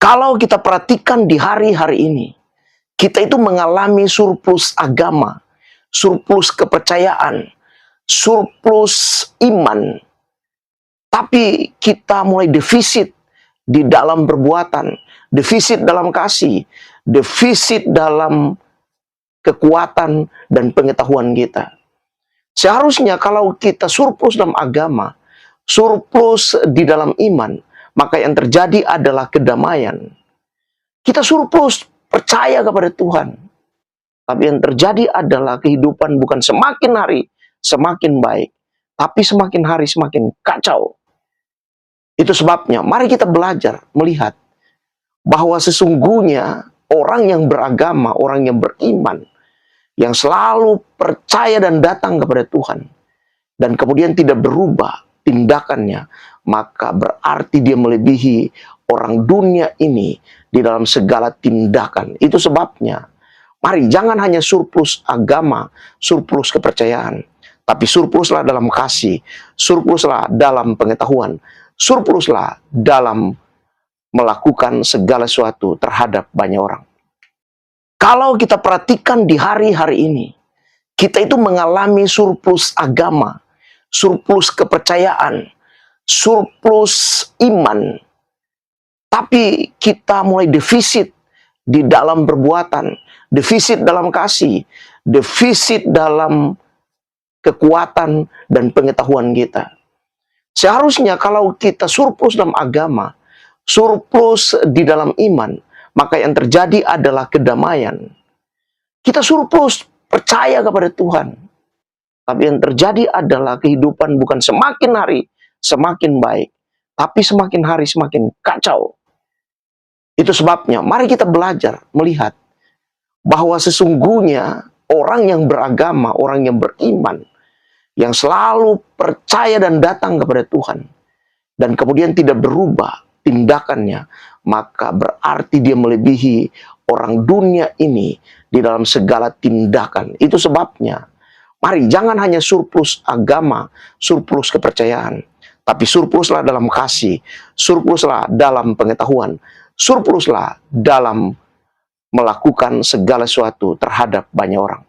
Kalau kita perhatikan di hari-hari ini, kita itu mengalami surplus agama, surplus kepercayaan, surplus iman, tapi kita mulai defisit di dalam perbuatan, defisit dalam kasih, defisit dalam kekuatan dan pengetahuan kita. Seharusnya kalau kita surplus dalam agama, surplus di dalam iman, maka yang terjadi adalah kedamaian. Kita surplus percaya kepada Tuhan, tapi yang terjadi adalah kehidupan bukan semakin hari semakin baik, tapi semakin hari semakin kacau. Itu sebabnya mari kita belajar melihat bahwa sesungguhnya orang yang beragama, orang yang beriman, yang selalu percaya dan datang kepada Tuhan, dan kemudian tidak berubah tindakannya, maka berarti dia melebihi orang dunia ini di dalam segala tindakan. Itu sebabnya, mari jangan hanya surplus agama, surplus kepercayaan, tapi surpluslah dalam kasih, surpluslah dalam pengetahuan, surpluslah dalam melakukan segala sesuatu terhadap banyak orang. Kalau kita perhatikan di hari-hari ini, kita itu mengalami surplus agama, surplus kepercayaan, surplus iman, tapi kita mulai defisit di dalam perbuatan, defisit dalam kasih, defisit dalam kekuatan dan pengetahuan kita. Seharusnya kalau kita surplus dalam agama, surplus di dalam iman, maka yang terjadi adalah kedamaian. Kita surplus percaya kepada Tuhan, tapi yang terjadi adalah kehidupan bukan semakin hari semakin baik, tapi semakin hari semakin kacau. Itu sebabnya mari kita belajar melihat bahwa sesungguhnya orang yang beragama, orang yang beriman, yang selalu percaya dan datang kepada Tuhan, dan kemudian tidak berubah tindakannya, maka berarti dia melebihi orang dunia ini di dalam segala tindakan. Itu sebabnya, mari jangan hanya surplus agama, surplus kepercayaan, tapi surpluslah dalam kasih, surpluslah dalam pengetahuan, surpluslah dalam melakukan segala sesuatu terhadap banyak orang.